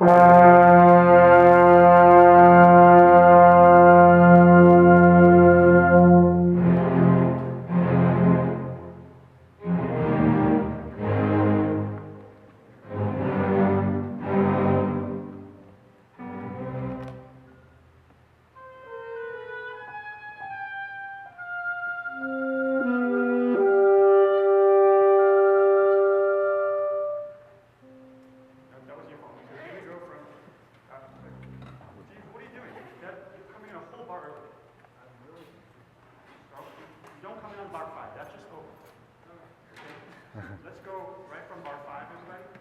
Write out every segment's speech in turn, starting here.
Let's go right from bar 5, everybody.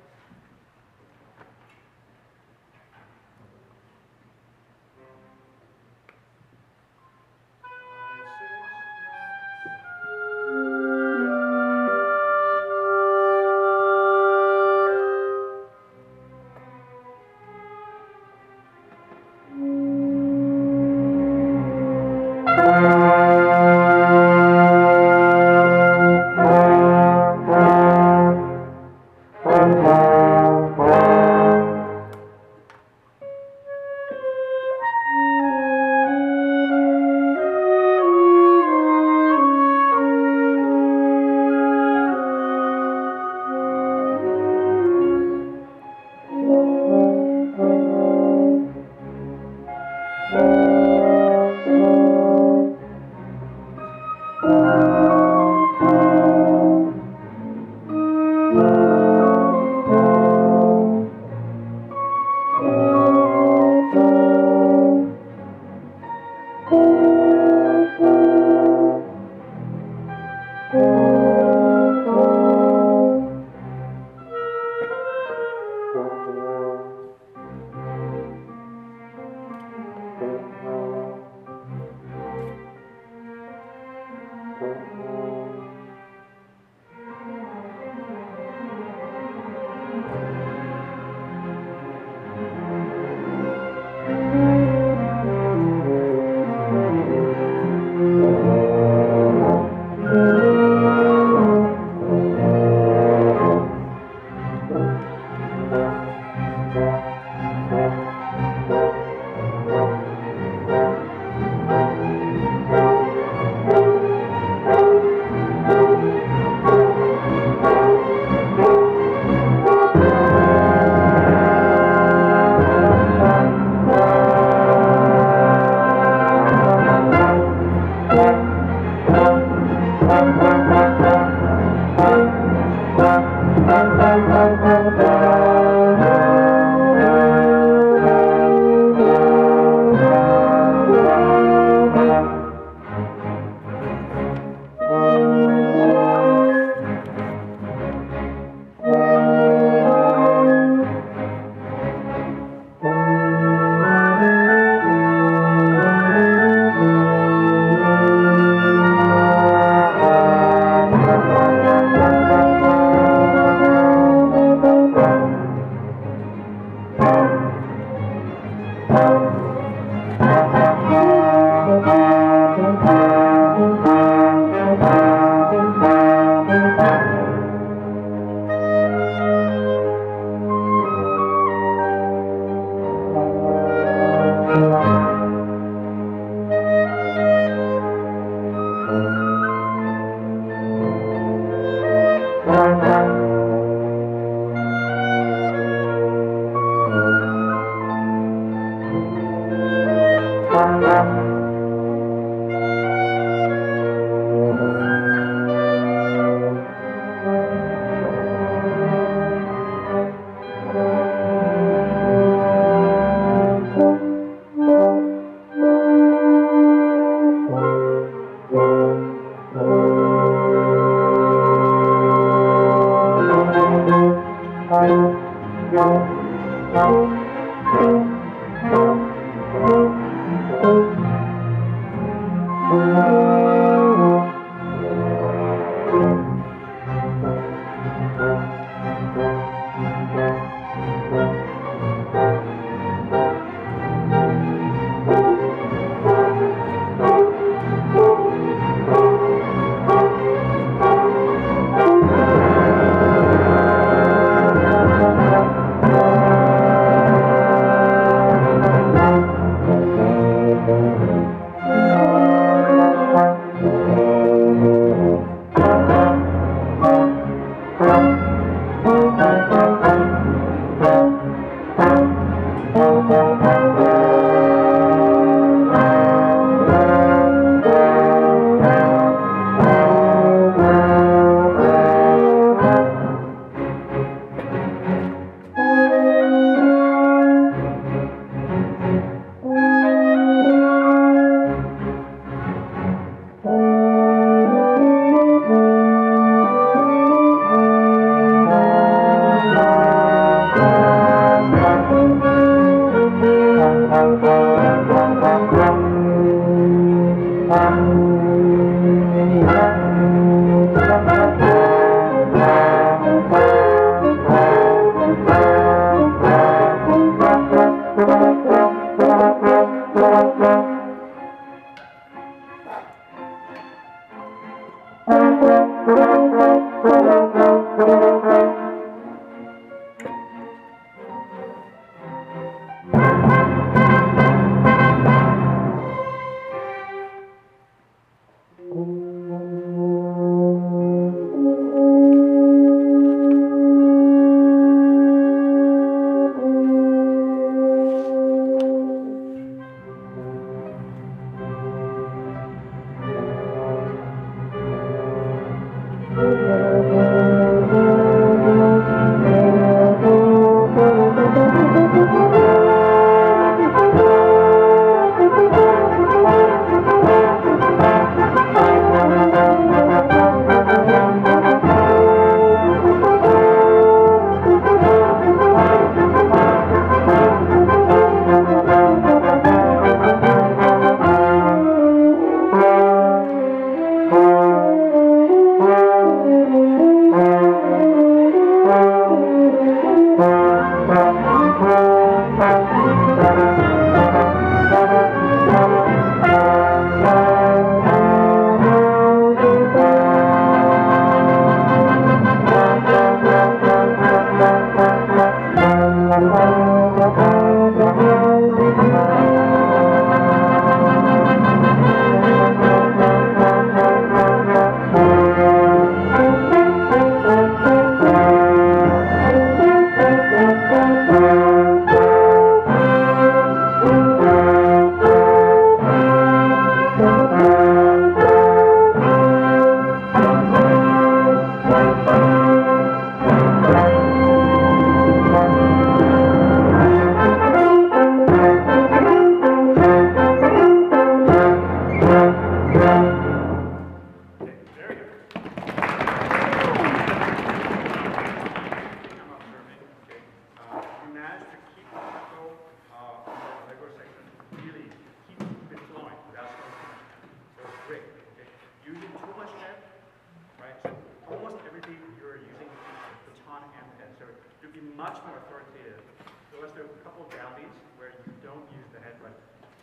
Much more authoritative. So let's do a couple of downbeats where you don't use the head, but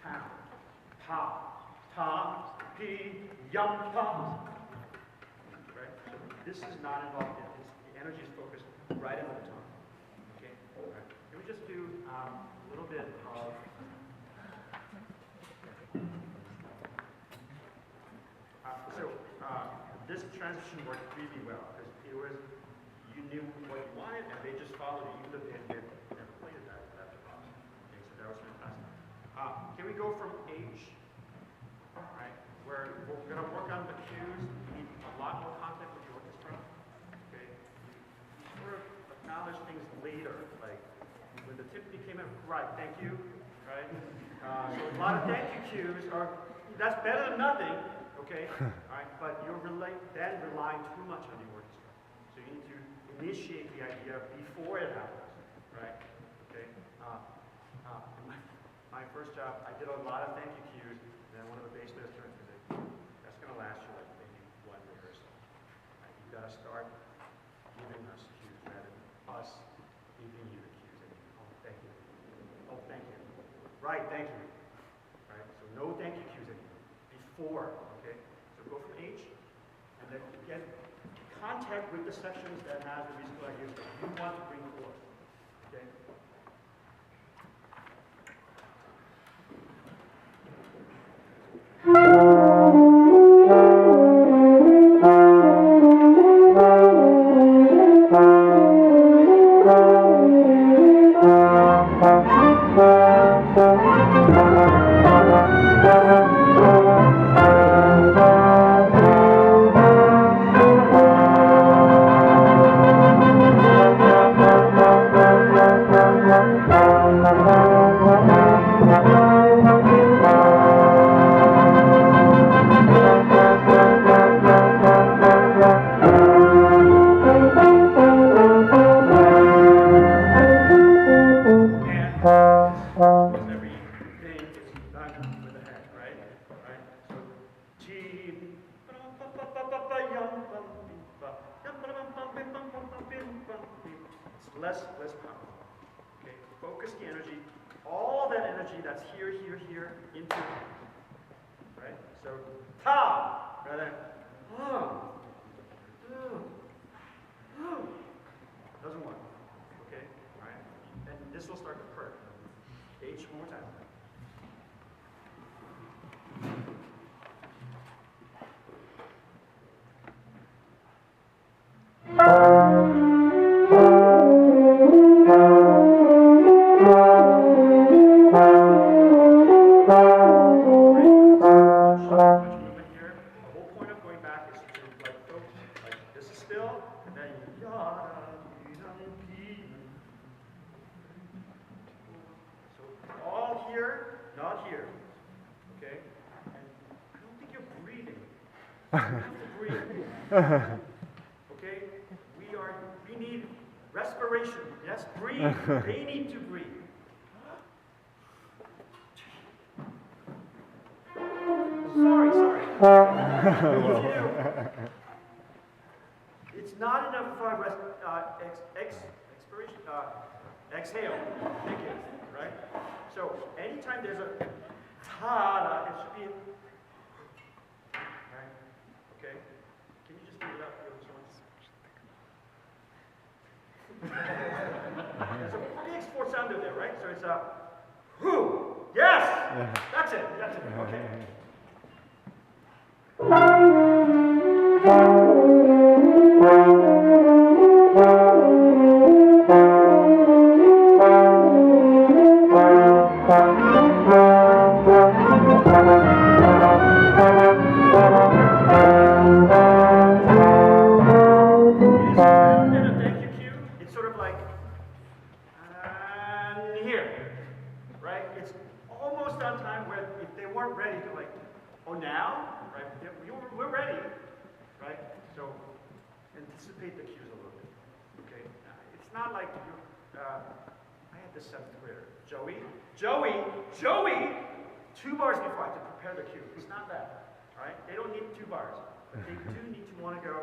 ta, ta, pi, yum, ta. Right? So this is not involved. The energy is focused right into the tone. Okay? All right. Can we just do a little bit of this transition worked really well because it was you knew what you wanted and they just followed you even though they had never played it that box. Okay, so that was fantastic. Can we go from H? Right, we're going to work on the cues. We need a lot more contact with the orchestra. Okay, you sort of acknowledge things later, like when the timpani came in. Right, thank you. Right, so a lot of thank you cues are that's better than nothing. Okay, all right, but you're then relying too much on the orchestra. So you need to initiate the idea before it happens, right? Okay. My first job, I did a lot of thank you cues, and then one of the bass players turned to me and said, "That's going to last you like maybe one rehearsal. Right? You've got to start giving us cues rather than us giving you the cues." And oh, thank you. Oh, thank you. Right, thank you. Right. So no thank you cues anymore. Before. Go from H, and then get contact with the sections that have the musical ideas that you want to bring forth. Okay? Less powerful. Okay, focus the energy, all that energy that's here, into right? So ta rather than will start to perk. H one more time. Okay, we need respiration. Yes, breathe. They need to breathe. Sorry. It's not enough expiration. Exhale. Thank you. Right. So anytime there's a ta, it should be. Right. Okay. Can you just leave it up for this one? There's a big fourth sounder there, right? So it's a whoo. Yes! That's it. Okay. Anticipate the cues a little bit. Okay, it's not like I had this seventh grader, Joey. 2 bars before I have to prepare the cue. It's not that. All right, they don't need 2 bars, but they do need to want to go.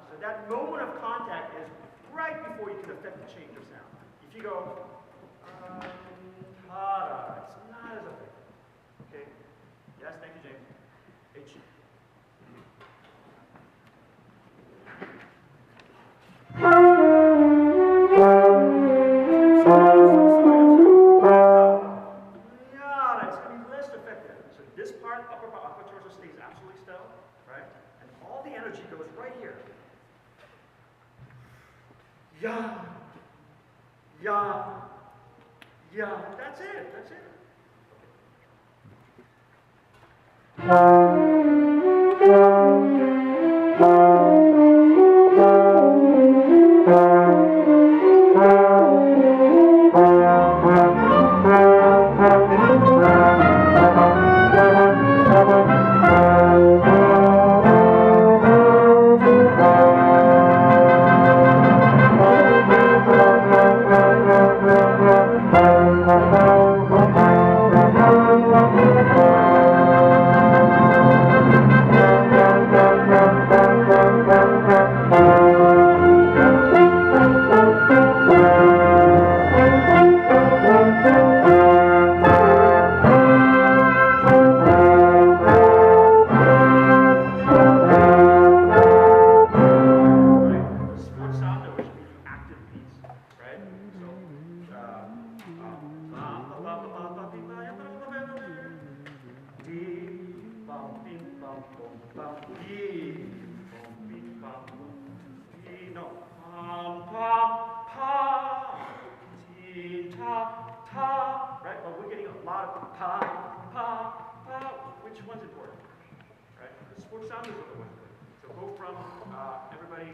So that moment of contact is right before you can affect the change of sound. If you go it's not as effective. Okay. Yes, thank you, James. H. It's going to be less effective. So this part, upper torso, stays absolutely still, right? And all the energy goes right here. Yeah. That's it. Right? But we're getting a lot of pa. Which one's important? Right? The sports sounders are the ones important. So go from everybody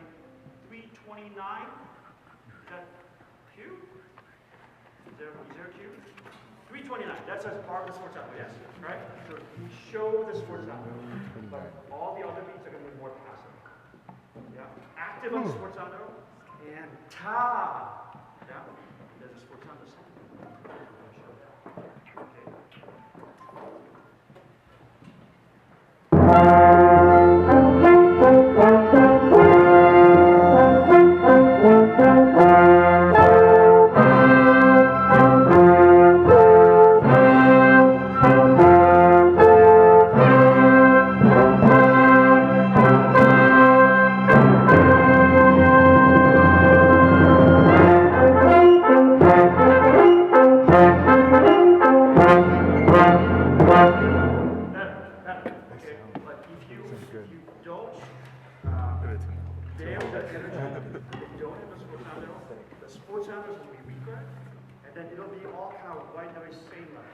329. Is that Q? Is there a Q? 329. That's as part of the sports sounder, yes. Right? So we show the sports sounder. But all the other beats are going to be more passive. Yeah. Active on the sports sounder and ta. Yeah. There's a sports sounder sound. They have that energy. They don't have a sforzando. The sforzandos will be weaker, and then it'll be all kind of white noise, same level.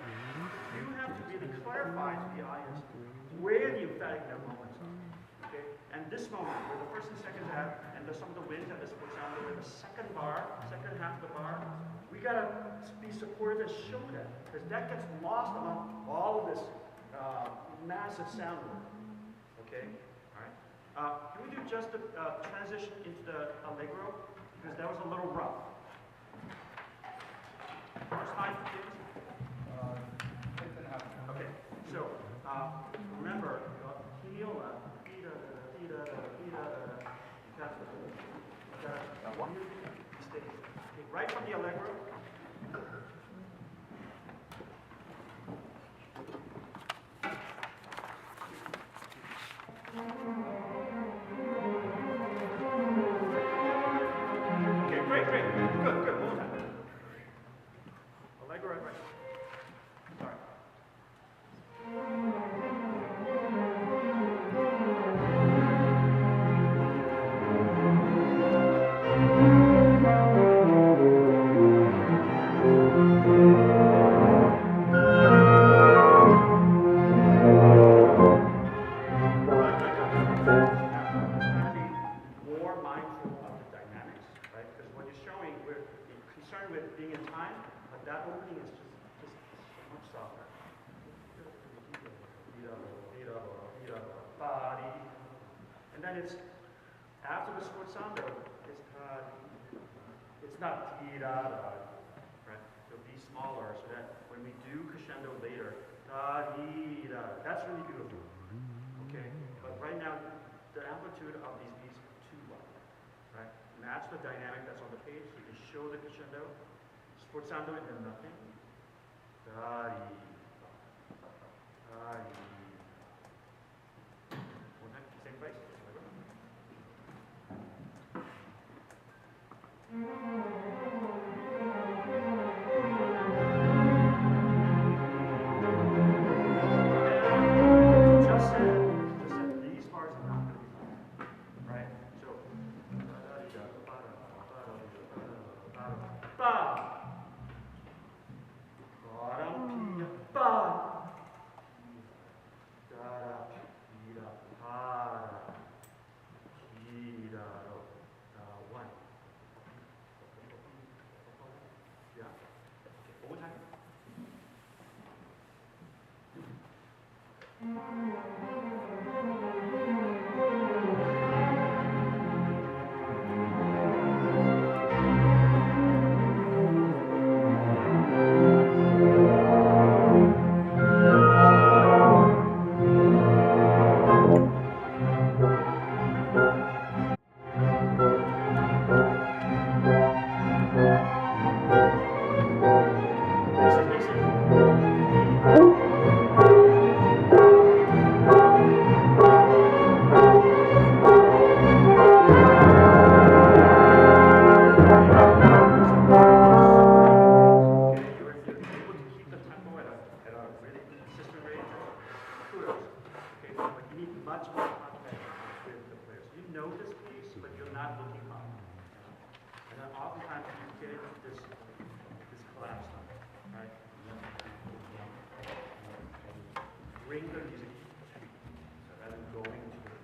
You have to really clarify to the audience where the emphatic note moments are. Okay? And this moment, where the first and second half, and some of the winds at the sforzando, where the second half of the bar, we gotta be supportive and show that, because that gets lost among all of this massive sound work. Okay? All right. Can we do just the transition into the allegro? Because that was a little rough. First time, kids? Okay. So, remember, Keola, right from the allegro. Okay, great. Good. One more time. Allegro right. Sorry. And then it's after the sforzando, it's not ti-da-da, right? It'll be smaller so that when we do crescendo later, da-dee-da, that's really beautiful. Okay? But right now, the amplitude of these beats are too low, right? Match the dynamic that's on the page so you can show the crescendo, sforzando, and then nothing. Da-dee, da-dee. One time, same place. Just said these parts are not going to be fun, right? So, bring the music rather than going to it.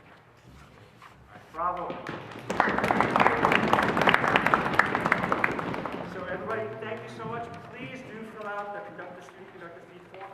All right, bravo. So everybody, thank you so much. Please do fill out the conductor student conductor feed form.